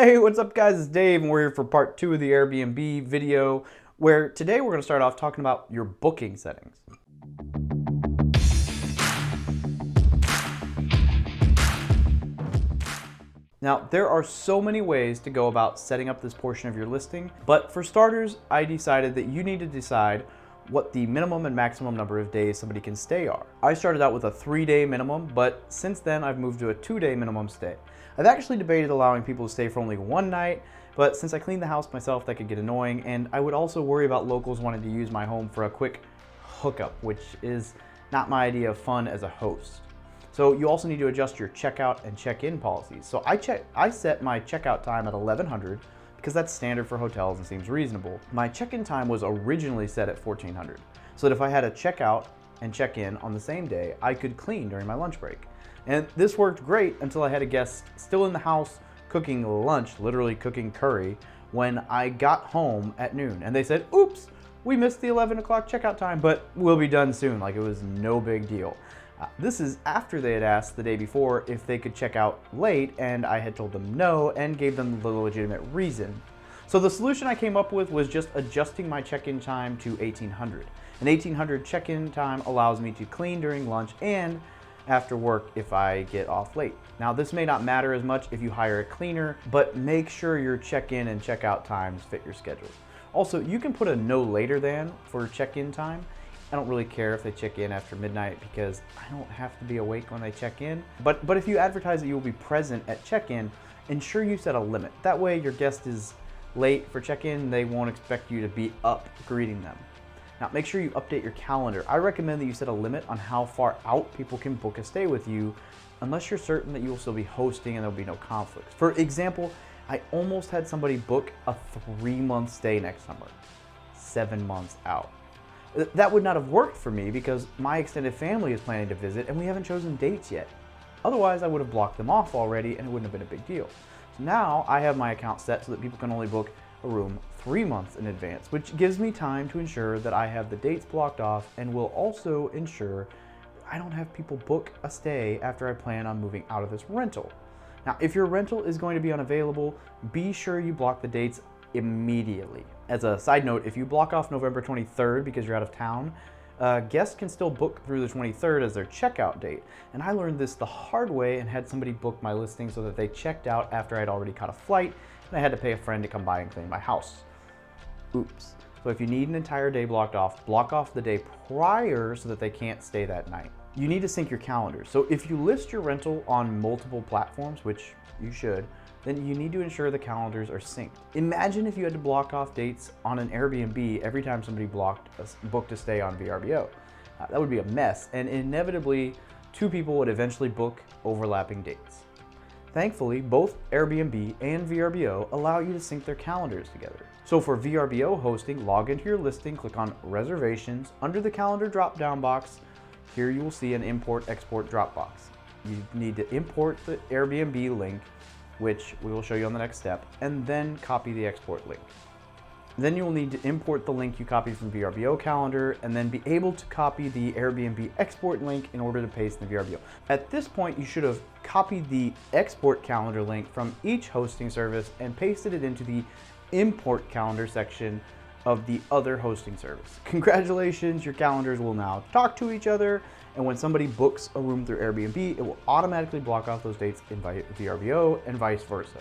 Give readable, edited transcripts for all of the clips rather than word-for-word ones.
Hey, what's up guys? It's Dave and we're here for part 2 of the Airbnb video where today we're going to start off talking about your booking settings. Now, there are so many ways to go about setting up this portion of your listing, but for starters, I decided that you need to decide what the minimum and maximum number of days somebody can stay are. I started out with a 3-day minimum, but since then I've moved to a 2-day minimum stay. I've actually debated allowing people to stay for only one night, but since I cleaned the house myself, that could get annoying, and I would also worry about locals wanting to use my home for a quick hookup, which is not my idea of fun as a host. So you also need to adjust your checkout and check-in policies. So I set my checkout time at 1100 because that's standard for hotels and seems reasonable. My check-in time was originally set at 1400, so that if I had a checkout and check-in on the same day, I could clean during my lunch break. And this worked great until I had a guest still in the house cooking lunch, literally cooking curry, when I got home at noon. And they said, oops, we missed the 11 o'clock checkout time, but we'll be done soon. Like, it was no big deal. This is after they had asked the day before if they could check out late, and I had told them no and gave them the legitimate reason. So the solution I came up with was just adjusting my check-in time to 1800. An 1800 check-in time allows me to clean during lunch and after work if I get off late. Now, this may not matter as much if you hire a cleaner, but make sure your check-in and check-out times fit your schedule. Also, you can put a no later than for check-in time. I don't really care if they check in after midnight because I don't have to be awake when they check in. But if you advertise that you will be present at check-in, ensure you set a limit. That way your guest is late for check-in, they won't expect you to be up greeting them. Now, make sure you update your calendar. I recommend that you set a limit on how far out people can book a stay with you, unless you're certain that you will still be hosting and there'll be no conflicts. For example, I almost had somebody book a 3-month stay next summer, 7 months out. That would not have worked for me because my extended family is planning to visit and we haven't chosen dates yet. Otherwise, I would have blocked them off already and it wouldn't have been a big deal. So now I have my account set so that people can only book a room 3 months in advance, which gives me time to ensure that I have the dates blocked off and will also ensure I don't have people book a stay after I plan on moving out of this rental. Now, if your rental is going to be unavailable, be sure you block the dates immediately. As a side note, if you block off November 23rd because you're out of town, guests can still book through the 23rd as their checkout date. And I learned this the hard way and had somebody book my listing so that they checked out after I'd already caught a flight and I had to pay a friend to come by and clean my house. Oops. So if you need an entire day blocked off, block off the day prior so that they can't stay that night. You need to sync your calendar. So if you list your rental on multiple platforms, which you should, then you need to ensure the calendars are synced. Imagine if you had to block off dates on an Airbnb every time somebody booked a stay on VRBO. That would be a mess, and inevitably, 2 people would eventually book overlapping dates. Thankfully, both Airbnb and VRBO allow you to sync their calendars together. So for VRBO hosting, log into your listing, click on Reservations. Under the calendar drop-down box, here you will see an import-export drop box. You need to import the Airbnb link, which we will show you on the next step, and then copy the export link. Then you will need to import the link you copied from VRBO calendar and then be able to copy the Airbnb export link in order to paste in the VRBO. At this point, you should have copied the export calendar link from each hosting service and pasted it into the import calendar section of the other hosting service. Congratulations, your calendars will now talk to each other, and when somebody books a room through Airbnb, it will automatically block off those dates in VRBO and vice versa.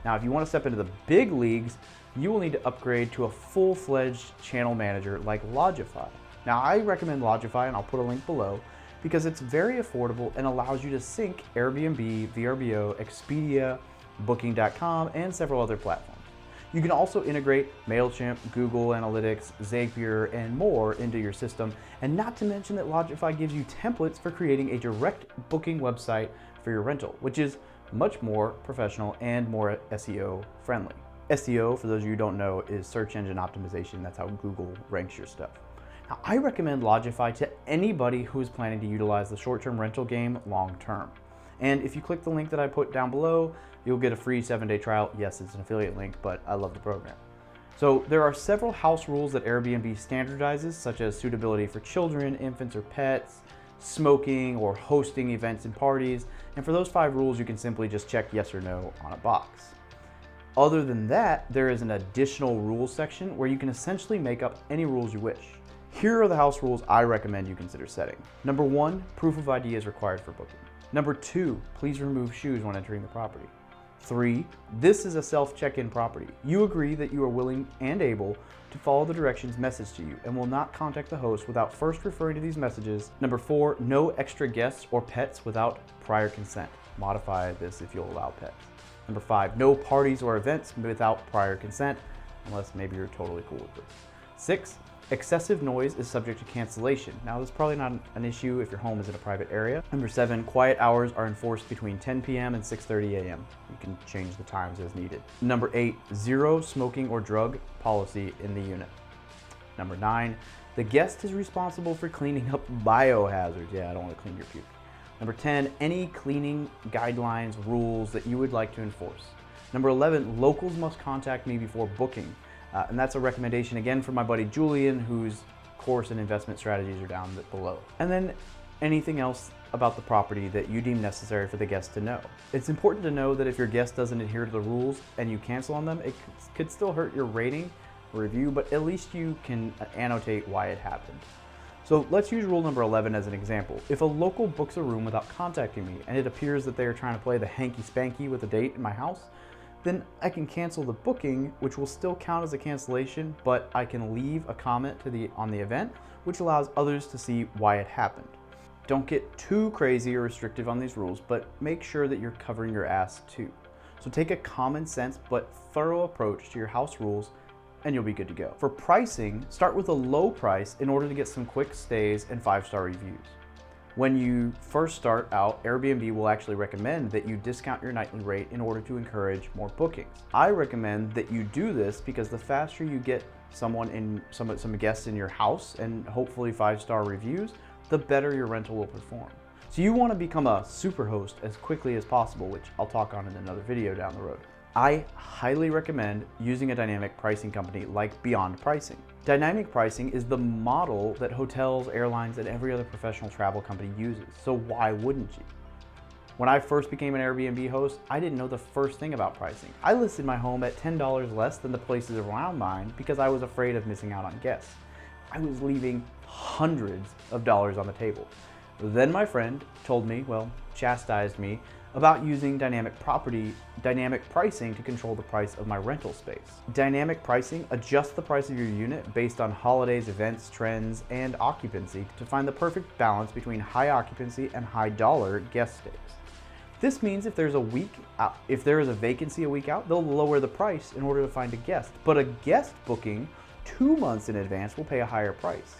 Now, if you want to step into the big leagues, you will need to upgrade to a full-fledged channel manager like Lodgify. Now, I recommend Lodgify, and I'll put a link below, because it's very affordable and allows you to sync Airbnb, VRBO, Expedia, Booking.com, and several other platforms. You can also integrate MailChimp, Google Analytics, Zapier, and more into your system, and not to mention that Lodgify gives you templates for creating a direct booking website for your rental, which is much more professional and more SEO friendly. SEO, for those of you who don't know, is search engine optimization. That's how Google ranks your stuff. Now, I recommend Lodgify to anybody who is planning to utilize the short-term rental game long-term. And if you click the link that I put down below, you'll get a free 7-day trial. Yes, it's an affiliate link, but I love the program. So there are several house rules that Airbnb standardizes, such as suitability for children, infants, or pets, smoking, or hosting events and parties. And for those 5 rules, you can simply just check yes or no on a box. Other than that, there is an additional rules section where you can essentially make up any rules you wish. Here are the house rules I recommend you consider setting. Number 1, proof of ID is required for booking. Number 2, please remove shoes when entering the property. 3, this is a self-check-in property. You agree that you are willing and able to follow the directions messaged to you and will not contact the host without first referring to these messages. Number 4, no extra guests or pets without prior consent. Modify this if you'll allow pets. Number 5, no parties or events without prior consent, unless maybe you're totally cool with this. 6, excessive noise is subject to cancellation. Now, this is probably not an issue if your home is in a private area. Number 7, quiet hours are enforced between 10 p.m. and 6:30 a.m. You can change the times as needed. Number 8, zero smoking or drug policy in the unit. Number 9, the guest is responsible for cleaning up biohazards. Yeah, I don't want to clean your puke. Number 10, any cleaning guidelines, rules that you would like to enforce. Number 11, locals must contact me before booking. And that's a recommendation again from my buddy Julian, whose course and investment strategies are down below. And then anything else about the property that you deem necessary for the guest to know. It's important to know that if your guest doesn't adhere to the rules and you cancel on them, it could still hurt your rating or review, but at least you can annotate why it happened. So let's use rule number 11 as an example. If a local books a room without contacting me and it appears that they are trying to play the hanky-spanky with a date in my house, then I can cancel the booking, which will still count as a cancellation, but I can leave a comment on the event, which allows others to see why it happened. Don't get too crazy or restrictive on these rules, but make sure that you're covering your ass too. So take a common sense but thorough approach to your house rules and you'll be good to go. For pricing, start with a low price in order to get some quick stays and 5-star reviews. When you first start out, Airbnb will actually recommend that you discount your nightly rate in order to encourage more bookings. I recommend that you do this because the faster you get some guests in your house and hopefully 5-star reviews, the better your rental will perform. So you want to become a super host as quickly as possible, which I'll talk on in another video down the road. I highly recommend using a dynamic pricing company like Beyond Pricing. Dynamic pricing is the model that hotels, airlines, and every other professional travel company uses, so why wouldn't you? When I first became an Airbnb host, I didn't know the first thing about pricing. I listed my home at $10 less than the places around mine because I was afraid of missing out on guests. I was leaving hundreds of dollars on the table. Then my friend told me, chastised me, about using dynamic pricing to control the price of my rental space. Dynamic pricing adjusts the price of your unit based on holidays, events, trends, and occupancy to find the perfect balance between high occupancy and high dollar guest stays. This means if there is a vacancy a week out, they'll lower the price in order to find a guest. But a guest booking 2 months in advance will pay a higher price.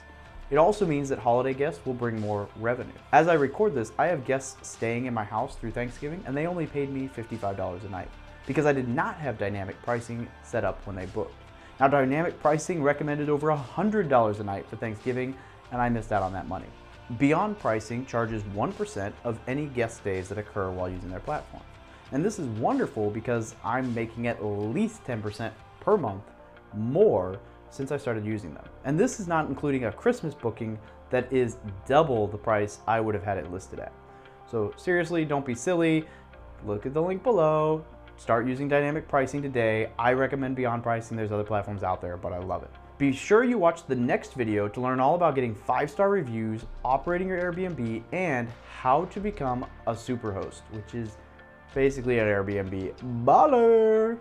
It also means that holiday guests will bring more revenue. As I record this, I have guests staying in my house through Thanksgiving, and they only paid me $55 a night because I did not have dynamic pricing set up when they booked. Now, dynamic pricing recommended over $100 a night for Thanksgiving, and I missed out on that money. Beyond Pricing charges 1% of any guest stays that occur while using their platform. And this is wonderful because I'm making at least 10% per month more since I started using them. And this is not including a Christmas booking that is double the price I would have had it listed at. So seriously, don't be silly. Look at the link below. Start using dynamic pricing today. I recommend Beyond Pricing. There's other platforms out there, but I love it. Be sure you watch the next video to learn all about getting 5-star reviews, operating your Airbnb, and how to become a superhost, which is basically an Airbnb baller.